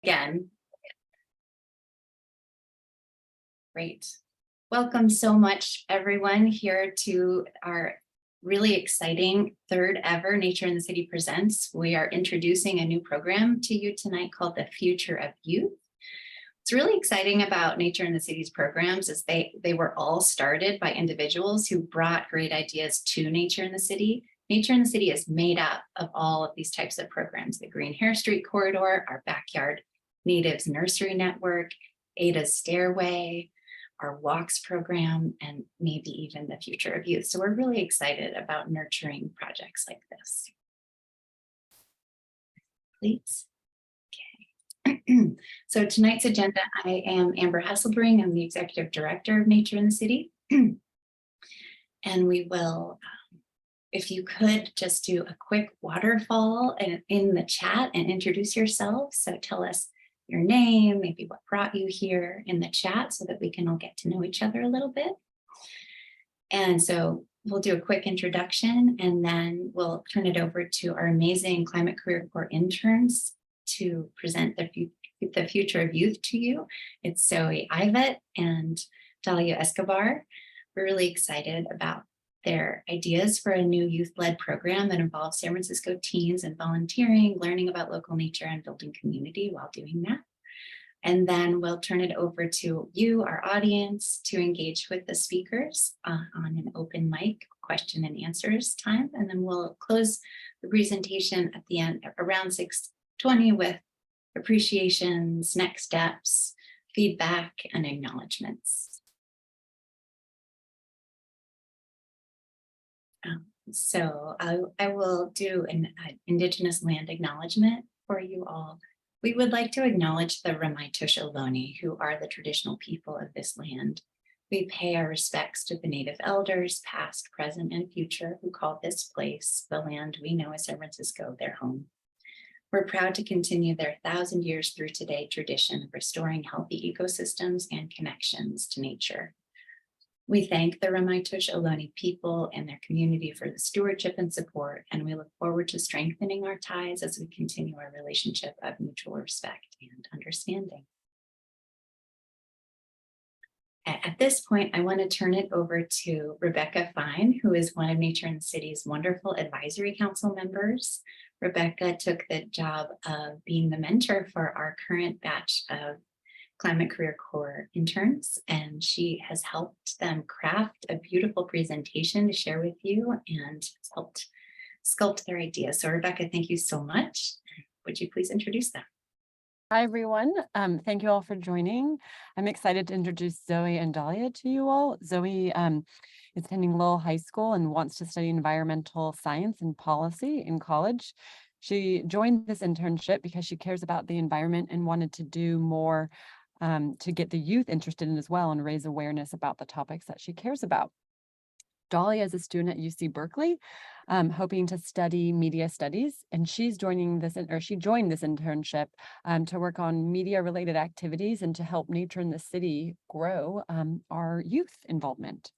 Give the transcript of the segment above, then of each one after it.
again. Great. Welcome so much, everyone, here to our really exciting third ever Nature in the City Presents. We are introducing a new program to you tonight called the Future of Youth. What's really exciting about Nature in the City's programs is they were all started by individuals who brought great ideas to Nature in the City. Nature in the City is made up of all of these types of programs: the Green Hair Street Corridor, our Backyard Natives Nursery Network, Ada's Stairway, our Walks program, and maybe even the Future of Youth. So we're really excited about nurturing projects like this. Please. Okay. So tonight's agenda, I am Amber Hasselbring. I'm the Executive Director of Nature in the City. And we will, if you could just do a quick waterfall in the chat and introduce yourselves. So tell us your name, maybe what brought you here in the chat so that we can all get to know each other a little bit. And so we'll do a quick introduction and then we'll turn it over to our amazing Climate Career Corps interns to present the Future of Youth to you. It's Zoe Ivatt and Dahlia Escobar. We're really excited about their ideas for a new youth-led program that involves San Francisco teens and volunteering, learning about local nature, and building community while doing that. And then we'll turn it over to you, our audience, to engage with the speakers on an open mic question and answers time. And then we'll close the presentation at the end around 6:20 with appreciations, next steps, feedback, and acknowledgements. So I will do an Indigenous land acknowledgement for you all. We would like to acknowledge the Ramaytush Ohlone, who are the traditional people of this land. We pay our respects to the Native elders, past, present, and future, who call this place, the land we know as San Francisco, their home. We're proud to continue their 1,000 years through today tradition of restoring healthy ecosystems and connections to nature. We thank the Ramaytush Ohlone people and their community for the stewardship and support, and we look forward to strengthening our ties as we continue our relationship of mutual respect and understanding. At this point, I want to turn it over to Rebecca Fine, who is one of Nature in the City's wonderful advisory council members. Rebecca took the job of being the mentor for our current batch of Climate Career Corps interns, and she has helped them craft a beautiful presentation to share with you and helped sculpt their ideas. So Rebecca, thank you so much. Would you please introduce them? Hi, everyone. Thank you all for joining. I'm excited to introduce Zoe and Dahlia to you all. Zoe is attending Lowell High School and wants to study environmental science and policy in college. She joined this internship because she cares about the environment and wanted to do more to get the youth interested in as well and raise awareness about the topics that she cares about. Dahlia is a student at UC Berkeley, hoping to study media studies, and she joined this internship to work on media-related activities and to help Nature in the City grow our youth involvement.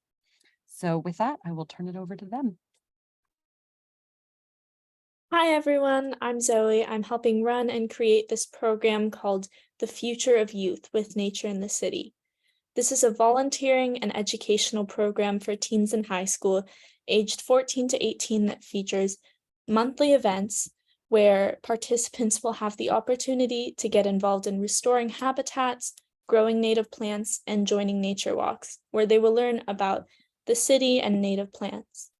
So with that, I will turn it over to them. Hi, everyone. I'm Zoe. I'm helping run and create this program called the Future of Youth with Nature in the City. This is a volunteering and educational program for teens in high school, aged 14 to 18, that features monthly events where participants will have the opportunity to get involved in restoring habitats, growing native plants, and joining nature walks, where they will learn about the city and native plants.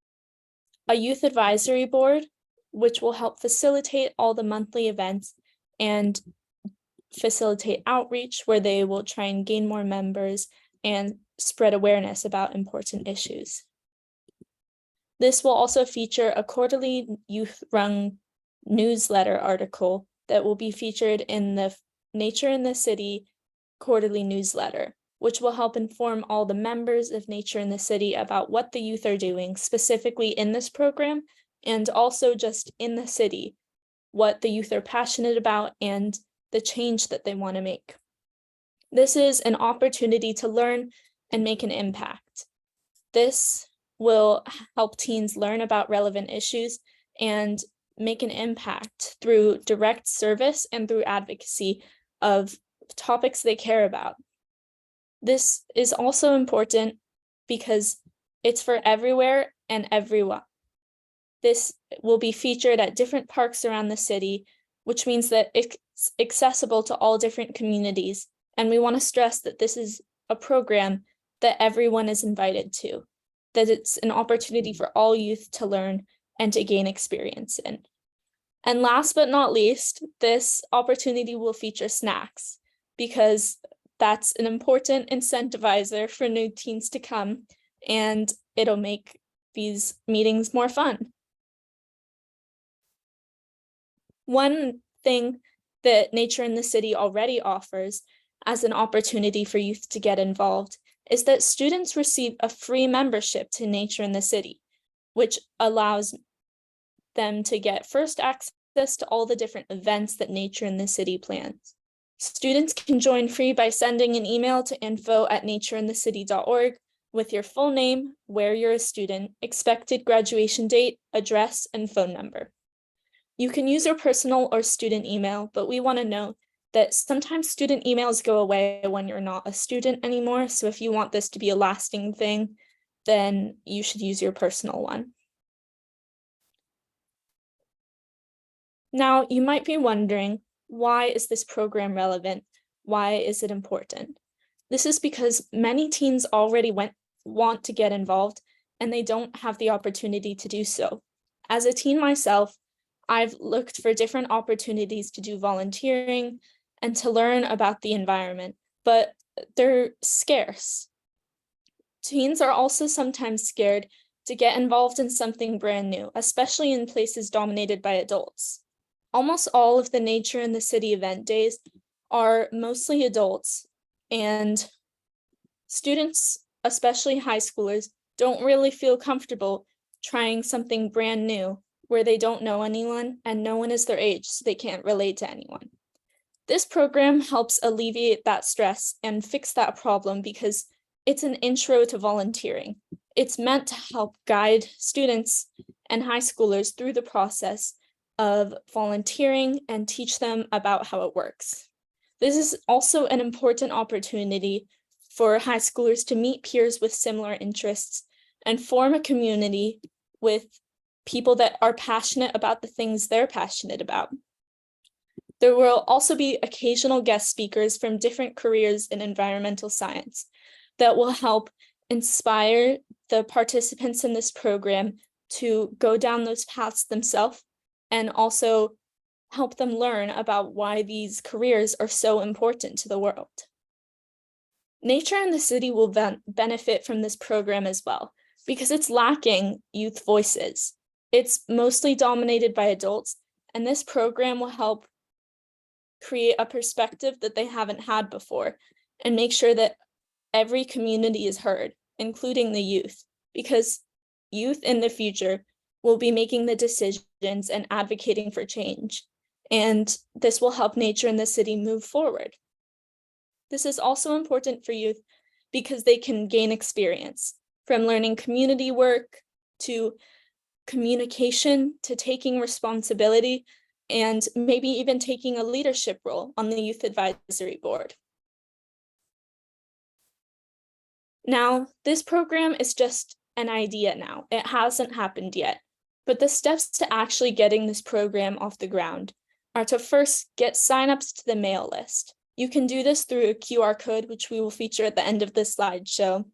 A youth advisory board, which will help facilitate all the monthly events and facilitate outreach, where they will try and gain more members and spread awareness about important issues. This will also feature a quarterly youth-run newsletter article that will be featured in the Nature in the City quarterly newsletter, which will help inform all the members of Nature in the City about what the youth are doing specifically in this program, and also just in the city, what the youth are passionate about and the change that they want to make. This is an opportunity to learn and make an impact. This will help teens learn about relevant issues and make an impact through direct service and through advocacy of topics they care about. This is also important because it's for everywhere and everyone. This will be featured at different parks around the city, which means that it's accessible to all different communities. And we want to stress that this is a program that everyone is invited to, that it's an opportunity for all youth to learn and to gain experience in. And last but not least, this opportunity will feature snacks because that's an important incentivizer for new teens to come, and it'll make these meetings more fun. One thing that Nature in the City already offers as an opportunity for youth to get involved is that students receive a free membership to Nature in the City, which allows them to get first access to all the different events that Nature in the City plans. Students can join free by sending an email to info@natureinthecity.org with your full name, where you're a student, expected graduation date, address, and phone number. You can use your personal or student email, but we want to note that sometimes student emails go away when you're not a student anymore. So if you want this to be a lasting thing, then you should use your personal one. Now, you might be wondering, why is this program relevant? Why is it important? This is because many teens already want to get involved, and they don't have the opportunity to do so. As a teen myself, I've looked for different opportunities to do volunteering and to learn about the environment, but they're scarce. Teens are also sometimes scared to get involved in something brand new, especially in places dominated by adults. Almost all of the Nature in the City event days are mostly adults, and students, especially high schoolers, don't really feel comfortable trying something brand new where they don't know anyone and no one is their age, so they can't relate to anyone. This program helps alleviate that stress and fix that problem because it's an intro to volunteering. It's meant to help guide students and high schoolers through the process of volunteering and teach them about how it works. This is also an important opportunity for high schoolers to meet peers with similar interests and form a community with people that are passionate about the things they're passionate about. There will also be occasional guest speakers from different careers in environmental science that will help inspire the participants in this program to go down those paths themselves and also help them learn about why these careers are so important to the world. Nature in the City will benefit from this program as well, because it's lacking youth voices. It's mostly dominated by adults, and this program will help create a perspective that they haven't had before and make sure that every community is heard, including the youth, because youth in the future will be making the decisions and advocating for change. And this will help Nature in the City move forward. This is also important for youth because they can gain experience from learning community work to communication to taking responsibility and maybe even taking a leadership role on the Youth Advisory Board. Now, this program is just an idea now. It hasn't happened yet, but the steps to actually getting this program off the ground are to first get signups to the mail list. You can do this through a QR code, which we will feature at the end of this slideshow.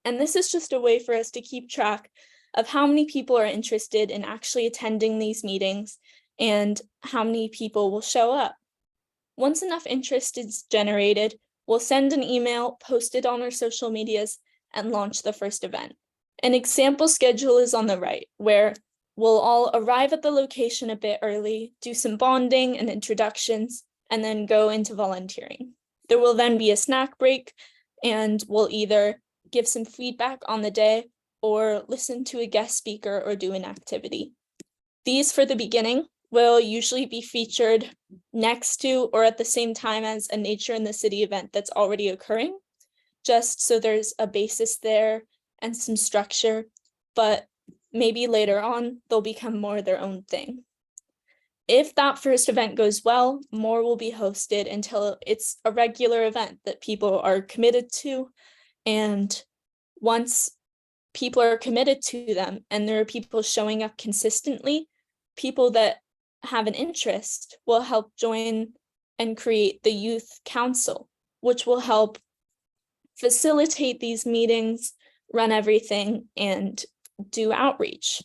And this is just a way for us to keep track of how many people are interested in actually attending these meetings and how many people will show up. Once enough interest is generated, we'll send an email, post it on our social medias, and launch the first event. An example schedule is on the right, where we'll all arrive at the location a bit early, do some bonding and introductions, and then go into volunteering. There will then be a snack break, and we'll either give some feedback on the day or listen to a guest speaker or do an activity. These, for the beginning, will usually be featured next to or at the same time as a Nature in the City event that's already occurring, just so there's a basis there and some structure, but maybe later on they'll become more their own thing. If that first event goes well, more will be hosted until it's a regular event that people are committed to. And once people are committed to them and there are people showing up consistently, people that have an interest will help join and create the youth council, which will help facilitate these meetings, run everything, and do outreach.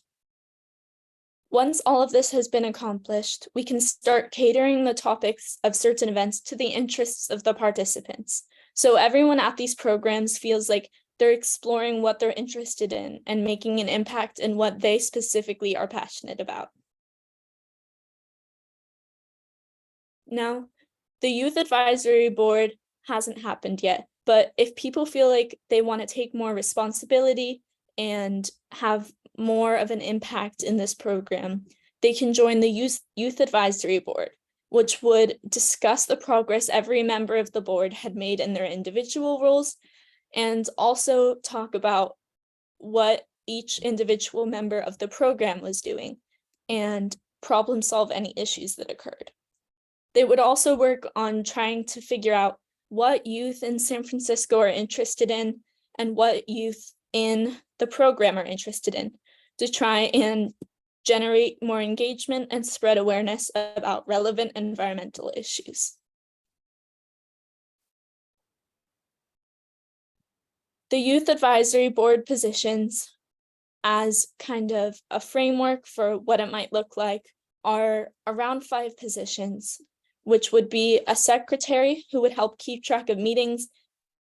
Once all of this has been accomplished, we can start catering the topics of certain events to the interests of the participants. So everyone at these programs feels like they're exploring what they're interested in and making an impact in what they specifically are passionate about. Now, the Youth Advisory Board hasn't happened yet, but if people feel like they want to take more responsibility and have more of an impact in this program, they can join the Youth Advisory Board, which would discuss the progress every member of the board had made in their individual roles, and also talk about what each individual member of the program was doing and problem solve any issues that occurred. They would also work on trying to figure out what youth in San Francisco are interested in and what youth in the program are interested in to try and generate more engagement and spread awareness about relevant environmental issues. The Youth Advisory Board positions as kind of a framework for what it might look like are around 5 positions, which would be a secretary who would help keep track of meetings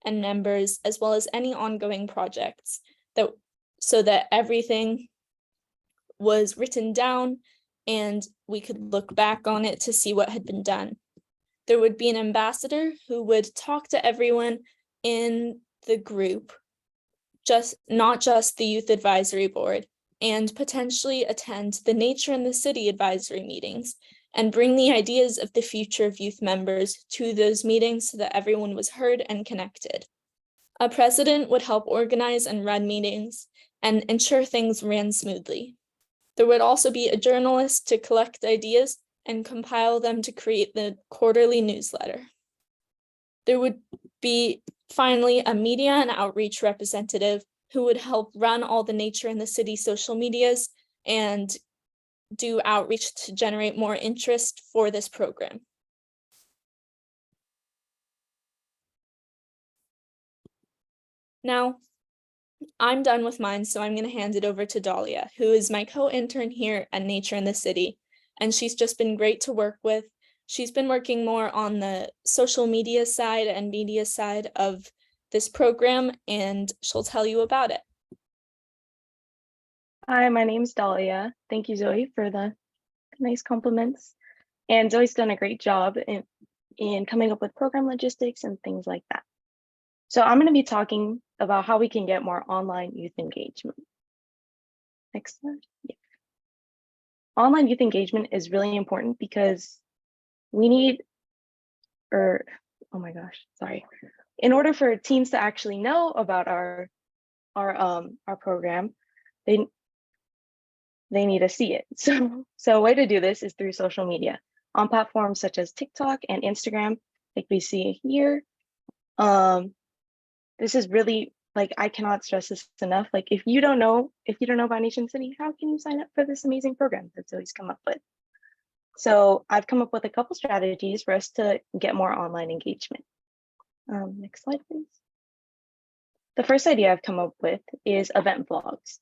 and members, as well as any ongoing projects, so that everything was written down and we could look back on it to see what had been done. There would be an ambassador who would talk to everyone in the group, not just the Youth Advisory Board, and potentially attend the Nature in the City advisory meetings and bring the ideas of the future of youth members to those meetings so that everyone was heard and connected. A president would help organize and run meetings and ensure things ran smoothly. There would also be a journalist to collect ideas and compile them to create the quarterly newsletter. There would be finally a media and outreach representative who would help run all the Nature in the City social medias and do outreach to generate more interest for this program. Now, I'm done with mine, so I'm going to hand it over to Dahlia, who is my co-intern here at Nature in the City, and she's just been great to work with. She's been working more on the social media side and media side of this program, and she'll tell you about it. Hi, my name's Dahlia. Thank you, Zoe, for the nice compliments. And Zoe's done a great job in coming up with program logistics and things like that. So I'm going to be talking about how we can get more online youth engagement. Next slide. Yeah. Online youth engagement is really important because we need, oh my gosh, sorry. In order for teens to actually know about our program, they need to see it. So a way to do this is through social media on platforms such as TikTok and Instagram, like we see here. This is really, like, I cannot stress this enough. Like, if you don't know about Nation City, how can you sign up for this amazing program that Zoe's come up with? So I've come up with a couple strategies for us to get more online engagement. Next slide, please. The first idea I've come up with is event vlogs.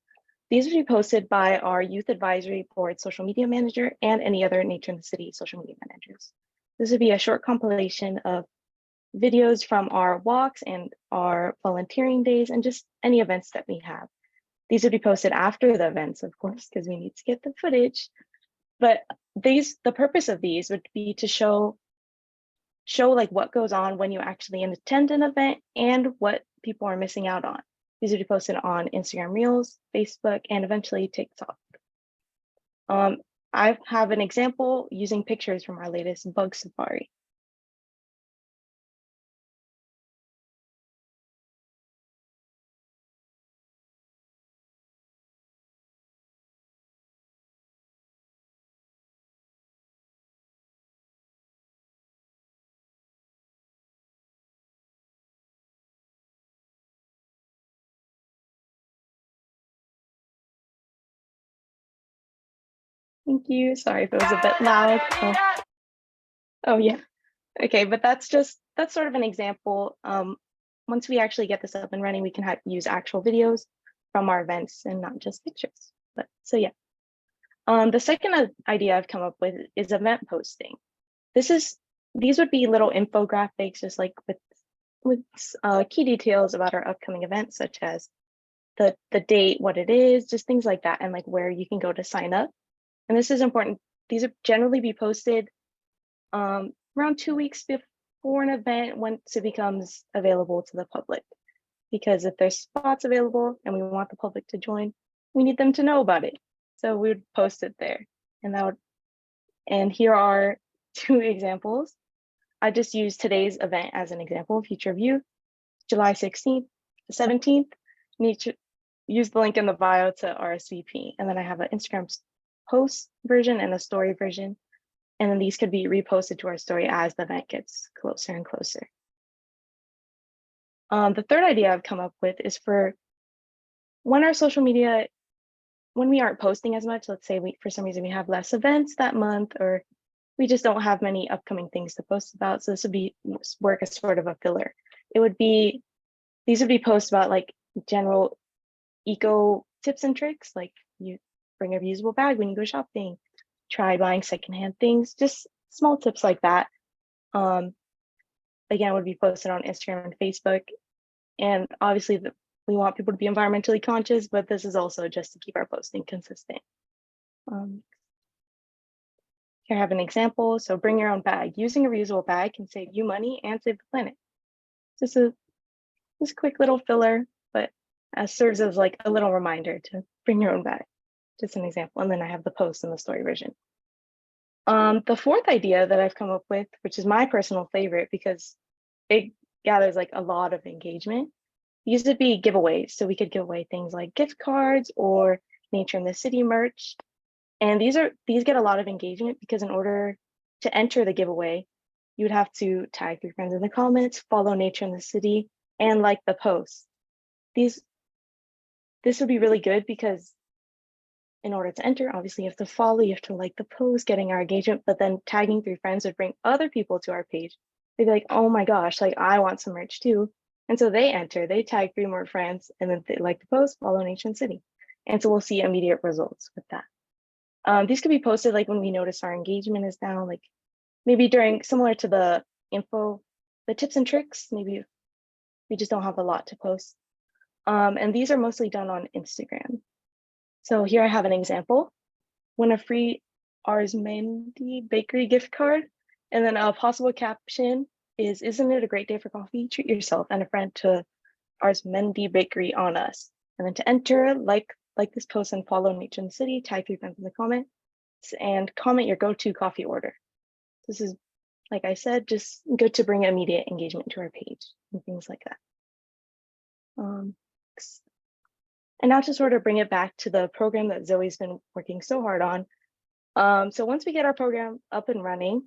These will be posted by our Youth Advisory Board social media manager and any other Nature in the City social media managers. This would be a short compilation of videos from our walks and our volunteering days and just any events that we have. These would be posted after the events, of course, because we need to get the footage. But the purpose of these would be to show like what goes on when you actually attend an event and what people are missing out on. These will be posted on Instagram Reels, Facebook, and eventually TikTok. I have an example using pictures from our latest bug safari. Thank you. Sorry if it was a bit loud. Oh yeah. Okay, but that's sort of an example. Once we actually get this up and running, we can use actual videos from our events and not just pictures. But so yeah. The second idea I've come up with is event posting. These would be little infographics, just like with key details about our upcoming events, such as the date, what it is, just things like that, and like where you can go to sign up. And this is important. These would generally be posted around 2 weeks before an event once it becomes available to the public. Because if there's spots available and we want the public to join, we need them to know about it. So we would post it there. And here are 2 examples. I just used today's event as an example, Future of Youth, July 16th to 17th. Need to use the link in the bio to RSVP. And then I have an Instagram post version and a story version. And then these could be reposted to our story as the event gets closer and closer. The third idea I've come up with is for when our social media, when we aren't posting as much, let's say for some reason we have less events that month, or we just don't have many upcoming things to post about. So this would work as sort of a filler. These would be posts about like general eco tips and tricks, like you bring a reusable bag when you go shopping, try buying secondhand things, just small tips like that. Again, would be posted on Instagram and Facebook. And obviously we want people to be environmentally conscious, but this is also just to keep our posting consistent. Here I have an example. So bring your own bag. Using a reusable bag can save you money and save the planet. Just a quick little filler, but serves as like a little reminder to bring your own bag. Just an example. And then I have the post and the story version. The fourth idea that I've come up with, which is my personal favorite because it gathers like a lot of engagement, these would be giveaways. So we could give away things like gift cards or Nature in the City merch. And these get a lot of engagement because in order to enter the giveaway, you would have to tag your friends in the comments, follow Nature in the City, and like the post. This would be really good because in order to enter, obviously you have to follow, you have to like the post, getting our engagement, but then tagging 3 friends would bring other people to our page. They'd be like, oh my gosh, like I want some merch too. And so they enter, they tag 3 more friends, and then they like the post, follow Nature in the City. And so we'll see immediate results with that. These could be posted like when we notice our engagement is down, like maybe during, similar to the tips and tricks, maybe we just don't have a lot to post. And these are mostly done on Instagram. So here I have an example. Win a free Arsmendi Bakery gift card. And then a possible caption is, isn't it a great day for coffee? Treat yourself and a friend to Arsmendi Bakery on us. And then to enter, like this post and follow Nature in the City, tag 3 friends in the comments, and comment your go-to coffee order. This is, like I said, just good to bring immediate engagement to our page and things like that. And now to sort of bring it back to the program that Zoe's been working so hard on. So once we get our program up and running,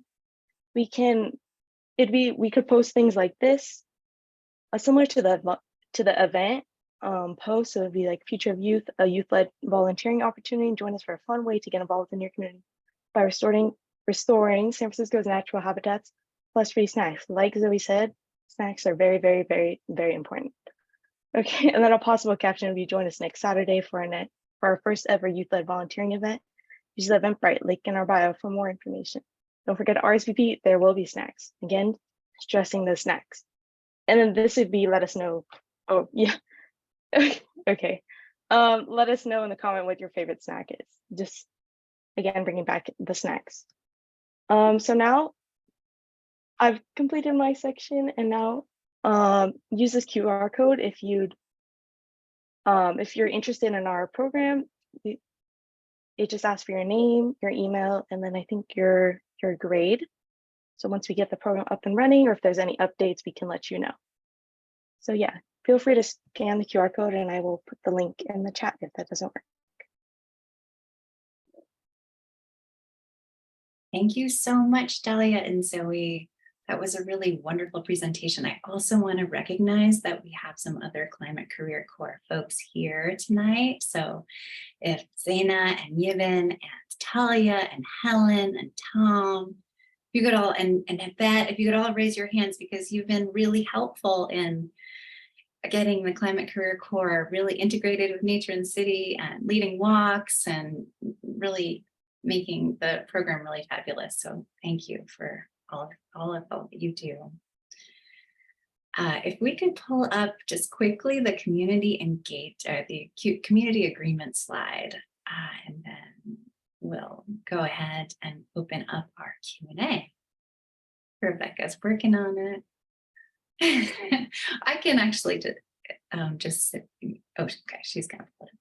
we could post things like this, similar to the event post. So it'd be like Future of Youth, a youth-led volunteering opportunity. Join us for a fun way to get involved in your community by restoring San Francisco's natural habitats, plus free snacks. Like Zoe said, snacks are very, very, very, very important. Okay, and then a possible caption would be, join us next Saturday for our first ever youth-led volunteering event. Use the Eventbrite link in our bio for more information. Don't forget to RSVP, there will be snacks. Again, stressing the snacks. And then this would be, let us know. Oh, yeah. Okay. Let us know in the comment what your favorite snack is. Just, again, bringing back the snacks. So now I've completed my section, and now use this QR code if you're interested in our program. It just asks for your name, your email, and then I think your grade. So once we get the program up and running, or if there's any updates, we can let you know. So yeah, feel free to scan the QR code and I will put the link in the chat if that doesn't work. Thank you so much, Dahlia and Zoe. That was a really wonderful presentation. I also want to recognize that we have some other Climate Career Corps folks here tonight. So if Zaina and Yvonne and Dahlia and Helen and Tom, if you could all, and Ivatt, if you could all raise your hands, because you've been really helpful in getting the Climate Career Corps really integrated with Nature in the City and leading walks and really making the program really fabulous. So thank you for all that you do. If we could pull up just quickly the community community agreement slide, and then we'll go ahead and open up our Q&A. Rebecca's working on it. I can actually just sit. Oh, okay, she's gonna put it.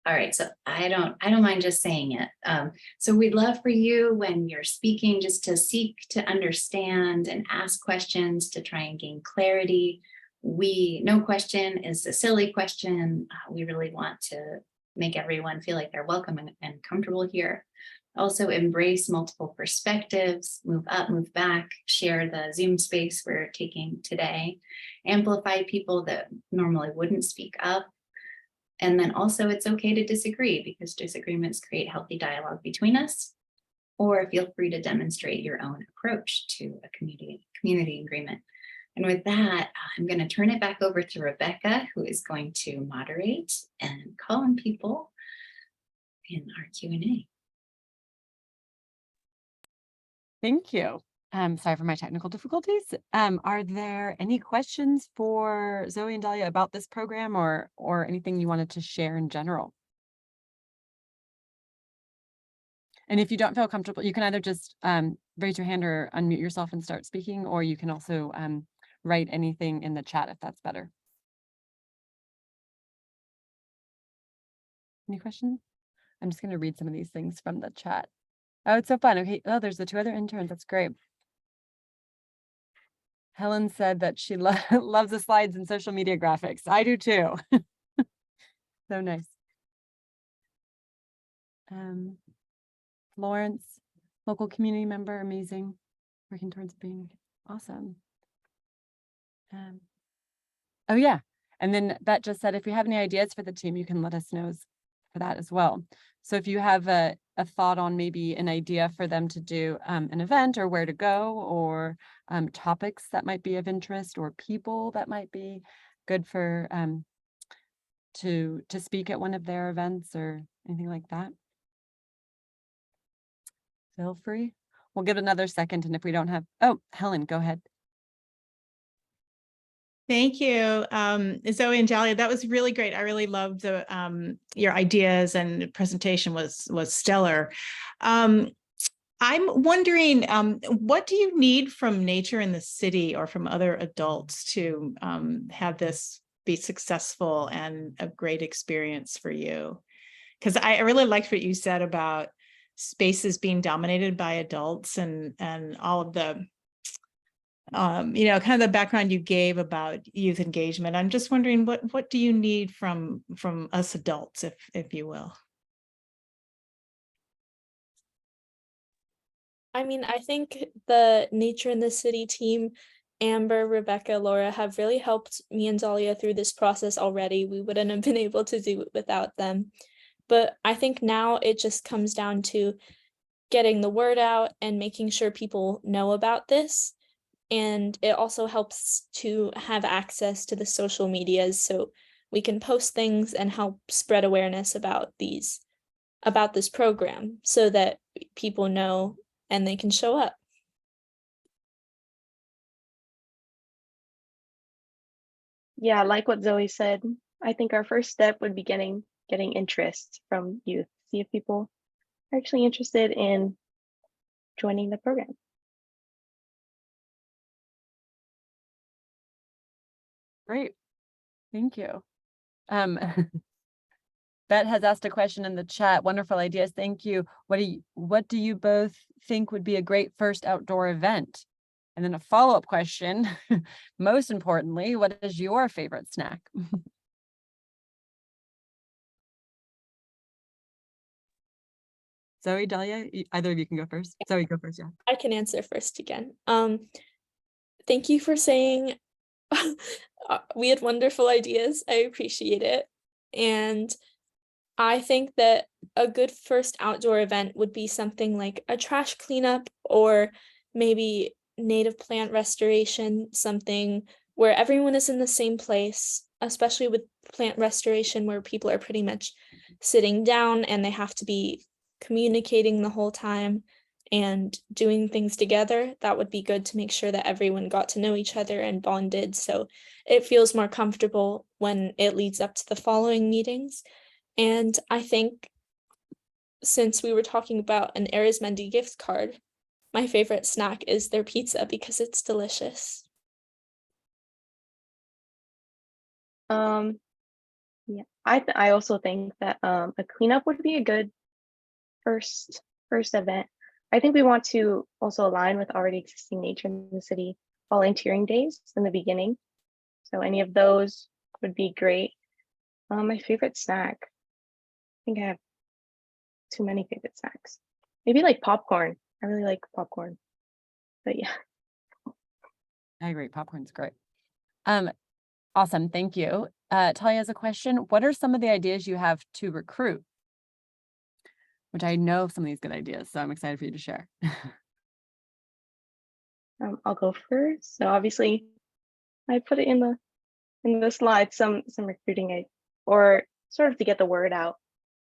All right, so I don't mind just saying it. So we'd love for you when you're speaking just to seek to understand and ask questions to try and gain clarity. No question is a silly question. We really want to make everyone feel like they're welcome and comfortable here. Also embrace multiple perspectives, move up, move back, share the Zoom space we're taking today, amplify people that normally wouldn't speak up. And then also it's okay to disagree, because disagreements create healthy dialogue between us, or feel free to demonstrate your own approach to a community agreement. And with that, I'm going to turn it back over to Rebecca, who is going to moderate and call on people in our Q&A. Thank you. Sorry for my technical difficulties. Are there any questions for Zoe and Dahlia about this program or anything you wanted to share in general? And if you don't feel comfortable, you can either just raise your hand or unmute yourself and start speaking, or you can also write anything in the chat if that's better. Any questions? I'm just going to read some of these things from the chat. Oh, it's so fun. Okay. Oh, there's the 2 other interns. That's great. Helen said that she loves the slides and social media graphics. I do too. So nice. Florence, local community member, amazing. Working towards being awesome. Oh yeah. And then that just said, if you have any ideas for the team, you can let us know for that as well. So if you have a thought on maybe an idea for them to do an event, or where to go, or topics that might be of interest, or people that might be good for to speak at one of their events or anything like that, feel free. We'll give it another second, and if we don't have, oh, Helen, go ahead. Thank you, Zoe and Dahlia. That was really great. I really loved the your ideas, and presentation was stellar. I'm wondering, what do you need from Nature in the City or from other adults to have this be successful and a great experience for you? Because I really liked what you said about spaces being dominated by adults, and all of the you know, kind of the background you gave about youth engagement. I'm just wondering, what do you need from us adults, if you will? I mean, I think the Nature in the City team, Amber, Rebecca, Laura, have really helped me and Dahlia through this process already. We wouldn't have been able to do it without them. But I think now it just comes down to getting the word out and making sure people know about this. And it also helps to have access to the social medias so we can post things and help spread awareness about this program, so that people know and they can show up. Yeah, like what Zoe said, I think our first step would be getting interest from youth, see if people are actually interested in joining the program. Great. Thank you. Bet has asked a question in the chat. Wonderful ideas. Thank you. What do you both think would be a great first outdoor event? And then a follow-up question, most importantly, what is your favorite snack? Zoe, Dahlia, either of you can go first. Zoe, go first, yeah. I can answer first again. Thank you for saying we had wonderful ideas. I appreciate it. And I think that a good first outdoor event would be something like a trash cleanup or maybe native plant restoration, something where everyone is in the same place, especially with plant restoration where people are pretty much sitting down and they have to be communicating the whole time and doing things together. That would be good to make sure that everyone got to know each other and bonded. So it feels more comfortable when it leads up to the following meetings. And I think since we were talking about an Arizmendi gift card, my favorite snack is their pizza because it's delicious. Yeah, I also think that a cleanup would be a good first event. I think we want to also align with already existing Nature in the City volunteering days in the beginning. So any of those would be great. My favorite snack. I think I have too many favorite snacks. Maybe like popcorn. I really like popcorn. But yeah. I agree. Popcorn's great. Awesome. Thank you. Talia has a question. What are some of the ideas you have to recruit? Which I know some of these good ideas, so I'm excited for you to share. I'll go first. So obviously I put it in the slide, some recruiting or sort of to get the word out.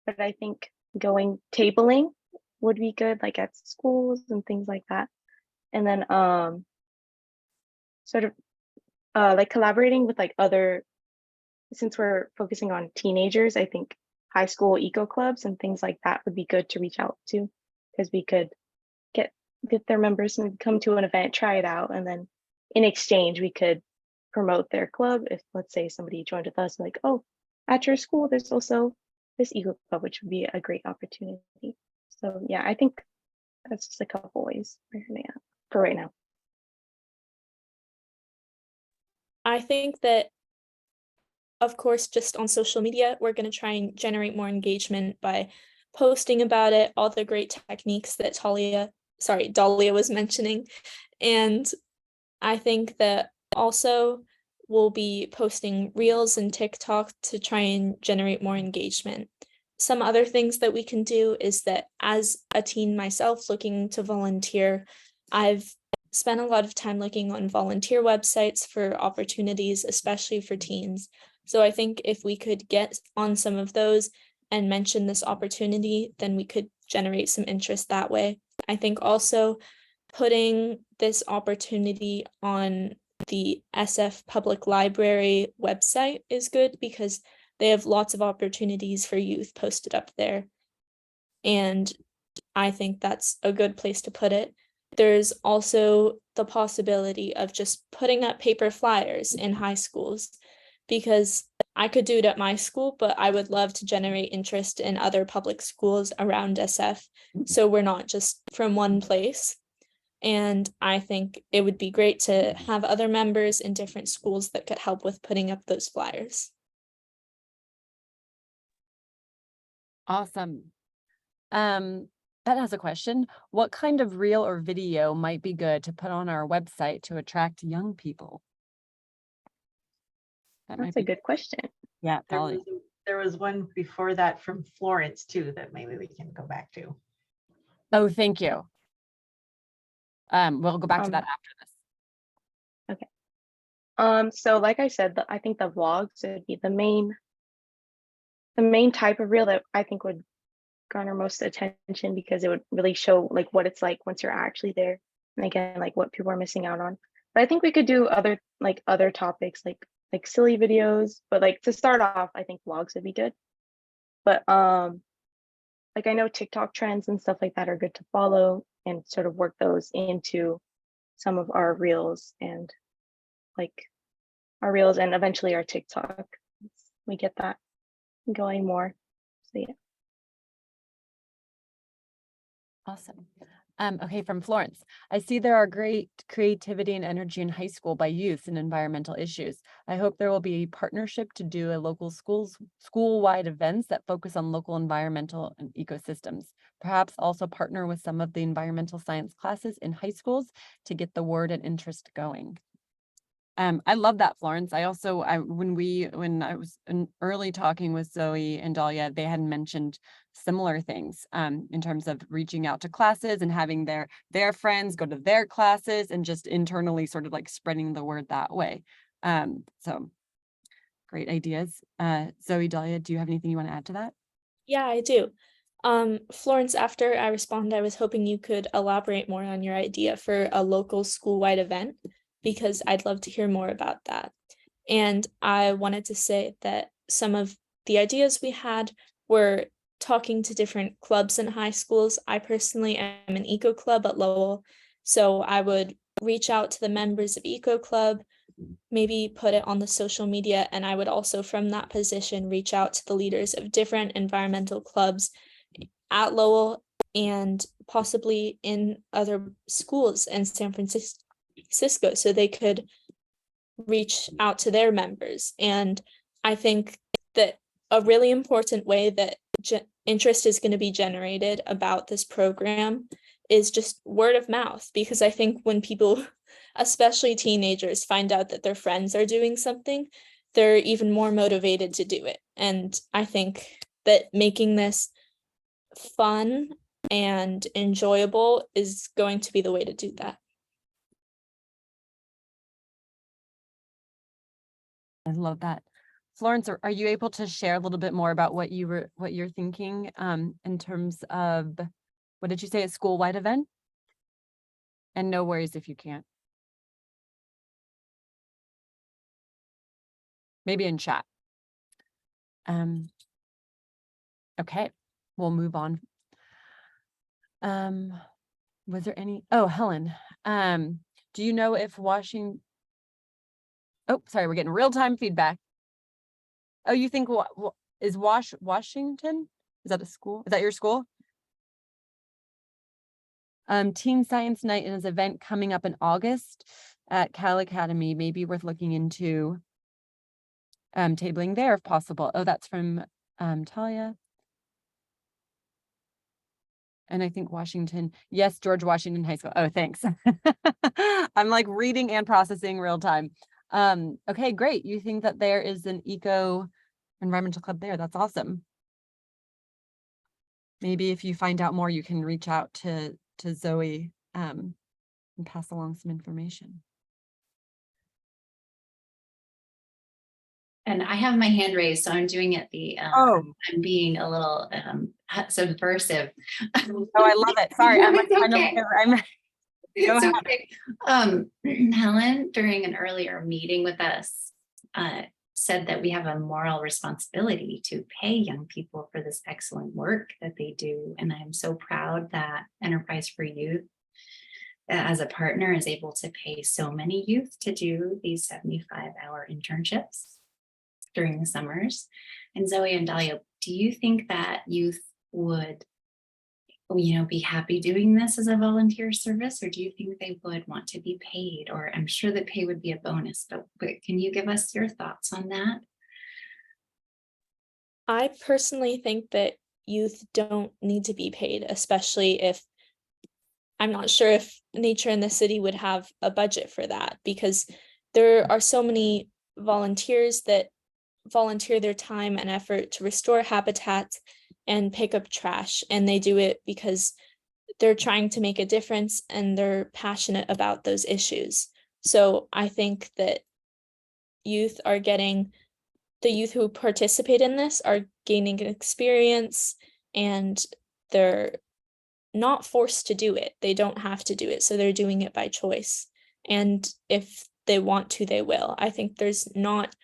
But I think going tabling would be good, like at schools and things like that. And then sort of like collaborating with like other, since we're focusing on teenagers, I think high school eco clubs and things like that would be good to reach out to, because we could get their members and come to an event, try it out, and then in exchange we could promote their club. If let's say somebody joined with us, like, oh, at your school there's also this eco club, which would be a great opportunity. So yeah, I think that's just a couple ways for right now. I think that, of course, just on social media, we're going to try and generate more engagement by posting about it, all the great techniques that Dahlia was mentioning. And I think that also we'll be posting reels and TikTok to try and generate more engagement. Some other things that we can do is that as a teen myself looking to volunteer, I've spent a lot of time looking on volunteer websites for opportunities, especially for teens. So I think if we could get on some of those and mention this opportunity, then we could generate some interest that way. I think also putting this opportunity on the SF Public Library website is good because they have lots of opportunities for youth posted up there. And I think that's a good place to put it. There's also the possibility of just putting up paper flyers in high schools, because I could do it at my school, but I would love to generate interest in other public schools around SF. So we're not just from one place. And I think it would be great to have other members in different schools that could help with putting up those flyers. Awesome. That has a question. What kind of reel or video might be good to put on our website to attract young people? That's a good question. Yeah, there was one before that from Florence too that maybe we can go back to. Oh, thank you. We'll go back to that after this. Okay. So like I said, I think the vlogs would be the main type of reel that I think would garner most attention, because it would really show like what it's like once you're actually there, and again, like what people are missing out on. But I think we could do other topics like silly videos, but like to start off, I think vlogs would be good. But like I know TikTok trends and stuff like that are good to follow and sort of work those into some of our reels and eventually our TikTok. We get that going more. So yeah. Awesome. Okay, from Florence. I see there are great creativity and energy in high school by youth and environmental issues. I hope there will be a partnership to do a local school-wide events that focus on local environmental and ecosystems. Perhaps also partner with some of the environmental science classes in high schools to get the word and interest going. I love that, Florence. I also, when I was early talking with Zoe and Dahlia, they had mentioned similar things in terms of reaching out to classes and having their friends go to their classes and just internally sort of like spreading the word that way. So great ideas. Zoe, Dahlia, do you have anything you want to add to that? Yeah, I do. Florence, after I respond, I was hoping you could elaborate more on your idea for a local school-wide event, because I'd love to hear more about that. And I wanted to say that some of the ideas we had were talking to different clubs in high schools. I personally am an eco club at Lowell, so I would reach out to the members of eco club, maybe put it on the social media, and I would also from that position reach out to the leaders of different environmental clubs at Lowell and possibly in other schools in San Francisco so they could reach out to their members. And I think that a really important way that interest is going to be generated about this program is just word of mouth, because I think when people, especially teenagers, find out that their friends are doing something, they're even more motivated to do it. And I think that making this fun and enjoyable is going to be the way to do that. I love that. Florence, are you able to share a little bit more about what you're thinking in terms of, what did you say, a school-wide event? And no worries if you can't. Maybe in chat. Okay, we'll move on. Was there any, oh, Helen, do you know if Washington, oh, sorry, we're getting real-time feedback. Oh, you think is Washington? Is that a school? Is that your school? Teen Science Night is an event coming up in August at Cal Academy. Maybe worth looking into tabling there if possible. Oh, that's from Talia. And I think Washington, yes, George Washington High School. Oh, thanks. I'm like reading and processing real time. Okay, great. You think that there is an environmental club there? That's awesome. Maybe if you find out more, you can reach out to Zoe and pass along some information. And I have my hand raised, so I'm doing it I'm being a little subversive. Oh, I love it. Sorry, I'm like, It's okay. Helen, during an earlier meeting with us, said that we have a moral responsibility to pay young people for this excellent work that they do. And I'm so proud that Enterprise for Youth, as a partner, is able to pay so many youth to do these 75-hour internships during the summers. And Zoe and Dahlia, do you think that youth would, be happy doing this as a volunteer service, or do you think they would want to be paid? Or I'm sure that pay would be a bonus, but can you give us your thoughts on that? I personally think that youth don't need to be paid, especially if I'm not sure if Nature in the City would have a budget for that, because there are so many volunteers that volunteer their time and effort to restore habitats and pick up trash, and they do it because they're trying to make a difference and they're passionate about those issues. So I think that the youth who participate in this are gaining experience, and they're not forced to do it. They don't have to do it, so they're doing it by choice. And if they want to, they will. I think there's not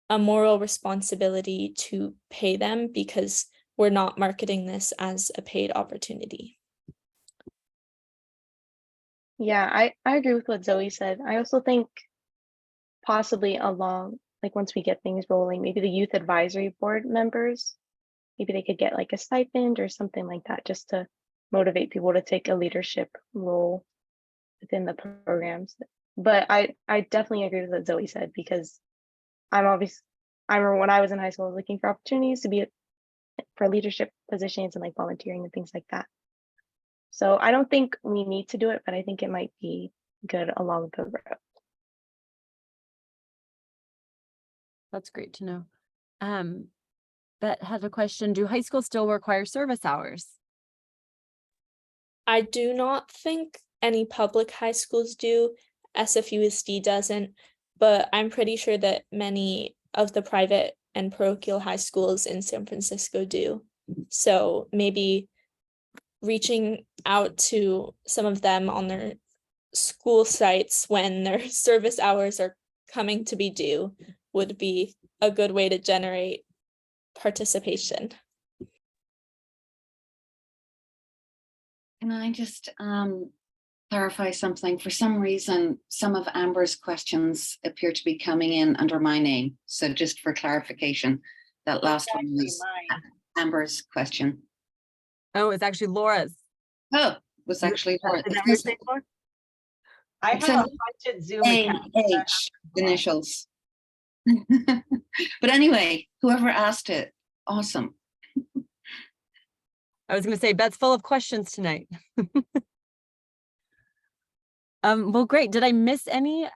a moral responsibility to pay them, because we're not marketing this as a paid opportunity. Yeah, I agree with what Zoe said. I also think possibly once we get things rolling, maybe the youth advisory board members, maybe they could get like a stipend or something like that, just to motivate people to take a leadership role within the programs. But I definitely agree with what Zoe said, because I remember when I was in high school, I was looking for opportunities to be for leadership positions and like volunteering and things like that. So I don't think we need to do it, but I think it might be good along the road. That's great to know. Bet had a question. Do high schools still require service hours? I do not think any public high schools do. SFUSD doesn't, but I'm pretty sure that many of the private and parochial high schools in San Francisco do. So maybe reaching out to some of them on their school sites when their service hours are coming to be due would be a good way to generate participation. Can I just clarify something? For some reason, some of Amber's questions appear to be coming in under my name. So just for clarification, that last one was Amber's question. Oh, it's actually Laura's. Oh, it was actually Laura. Is that what you're saying, Laura? I It's have an a bunch of Zoom accounts. AH initials. But anyway, whoever asked it, awesome. I was going to say, Beth's full of questions tonight. Well, great. Did I miss any?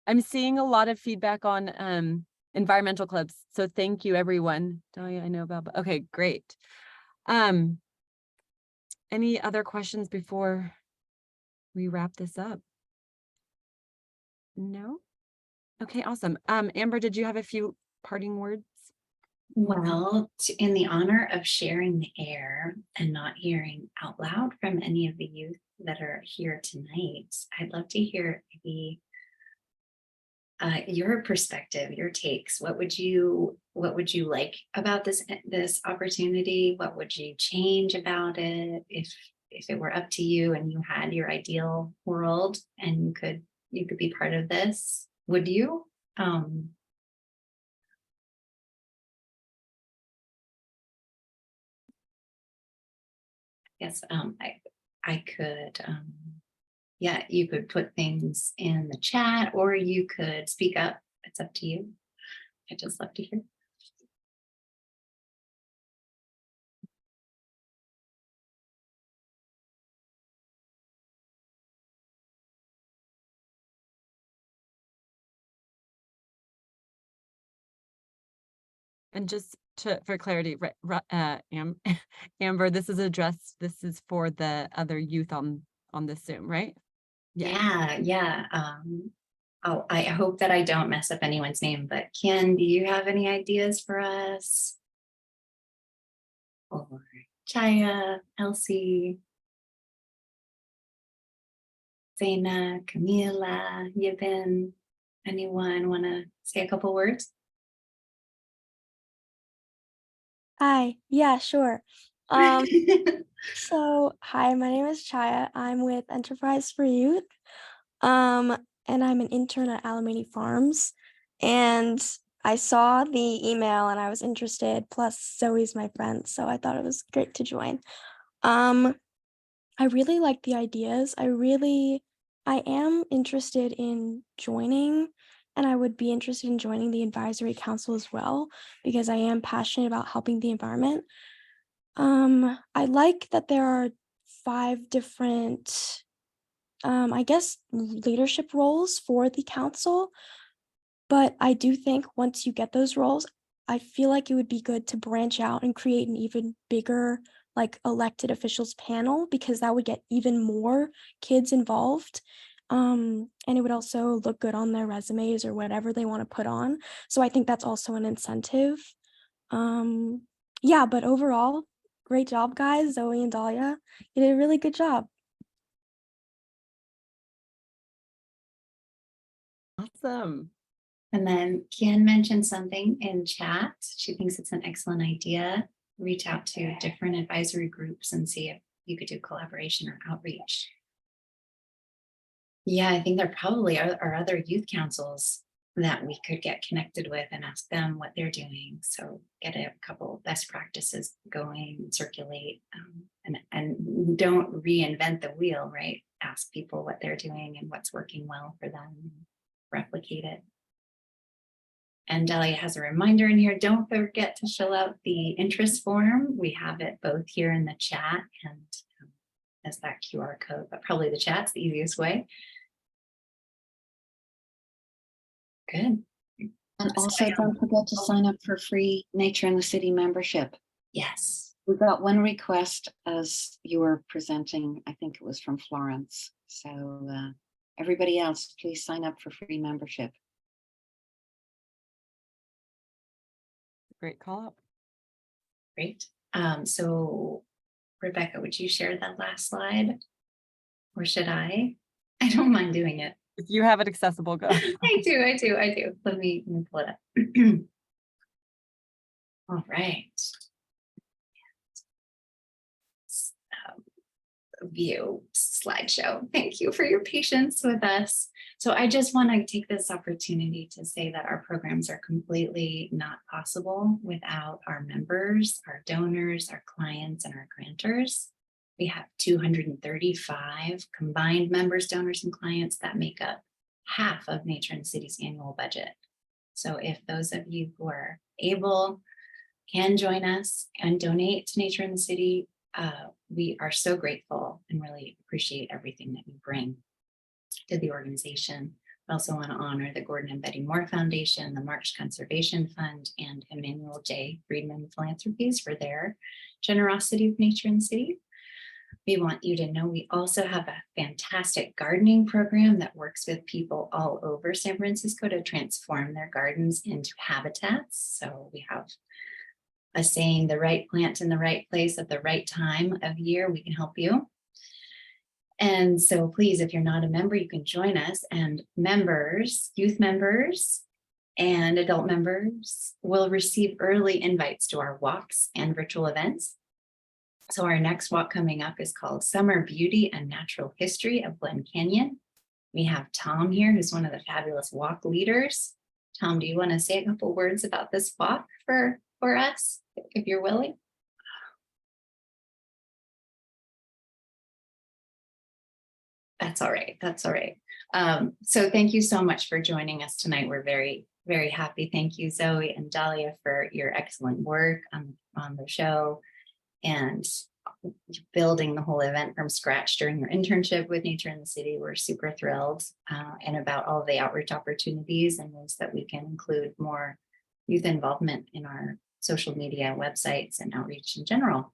I'm seeing a lot of feedback on environmental clubs. So thank you, everyone. Dahlia, I know about, okay, great. Any other questions before we wrap this up? No? Okay, awesome. Amber, did you have a few parting words? Well, in the honor of sharing the air and not hearing out loud from any of the youth that are here tonight, I'd love to hear maybe your perspective, your takes. What would you like about this opportunity? What would you change about it if it were up to you and you had your ideal world and you could be part of this? Would you? Yes, I could, yeah, you could put things in the chat or you could speak up. It's up to you. I'd just love to hear. And just for clarity, Amber, this is for the other youth on this Zoom, right? Yeah. Oh, I hope that I don't mess up anyone's name, but Ken, do you have any ideas for us? Or Chaya, Elsie, Zaina, Camila, Yibin, anyone want to say a couple words? Hi, yeah, sure. So hi, my name is Chaya. I'm with Enterprise for Youth. And I'm an intern at Alamany Farms. And I saw the email and I was interested, plus Zoe's my friend, so I thought it was great to join. I really like the ideas. I am interested in joining, and I would be interested in joining the advisory council as well, because I am passionate about helping the environment. I like that there are 5 different, I guess, leadership roles for the council, but I do think once you get those roles, I feel like it would be good to branch out and create an even bigger, like, elected officials panel, because that would get even more kids involved. And it would also look good on their resumes or whatever they want to put on. So I think that's also an incentive. Yeah, but overall, great job, guys. Zoe and Dahlia, you did a really good job. Awesome. And then Kian mentioned something in chat. She thinks it's an excellent idea. Reach out to different advisory groups and see if you could do collaboration or outreach. Yeah, I think there probably are other youth councils that we could get connected with and ask them what they're doing. So get a couple best practices going, circulate, and and don't reinvent the wheel, right? Ask people what they're doing and what's working well for them, and replicate it. And Dahlia has a reminder in here, don't forget to fill out the interest form. We have it both here in the chat and as that QR code, but probably the chat's the easiest way. Good. And also don't forget to sign up for free Nature in the City membership. Yes. We got one request as you were presenting, I think it was from Florence. So everybody else, please sign up for free membership. Great call out. Great. So Rebecca, would you share that last slide? Or should I? I don't mind doing it. If you have it accessible, go. I do. Let me pull it up. All right. View slideshow. Thank you for your patience with us. So I just want to take this opportunity to say that our programs are completely not possible without our members, our donors, our clients, and our grantors. We have 235 combined members, donors, and clients that make up half of Nature in the City's annual budget. So if those of you who are able can join us and donate to Nature in the City, we are so grateful and really appreciate everything that you bring to the organization. I also want to honor the Gordon and Betty Moore Foundation, the March Conservation Fund, and Emmanuel J. Friedman Philanthropies for their generosity with Nature in the City. We want you to know we also have a fantastic gardening program that works with people all over San Francisco to transform their gardens into habitats. So we have a saying, the right plant in the right place at the right time of year, we can help you. And so please, if you're not a member, you can join us, and members, youth members and adult members will receive early invites to our walks and virtual events. So our next walk coming up is called Summer Beauty and Natural History of Glen Canyon. We have Tom here, who's one of the fabulous walk leaders. Tom, do you want to say a couple words about this walk for us, if you're willing? That's all right. That's all right. So thank you so much for joining us tonight. We're very, very happy. Thank you, Zoe and Dahlia, for your excellent work on the show and building the whole event from scratch during your internship with Nature in the City. We're super thrilled and about all the outreach opportunities and ways that we can include more youth involvement in our social media websites and outreach in general.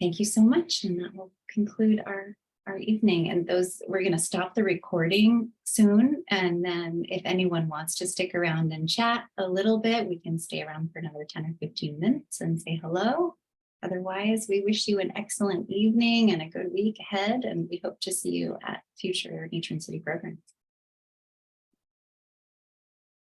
Thank you so much. And that will conclude our evening. And we're going to stop the recording soon. And then if anyone wants to stick around and chat a little bit, we can stay around for another 10 or 15 minutes and say hello. Otherwise, we wish you an excellent evening and a good week ahead. And we hope to see you at future Nature in the City programs.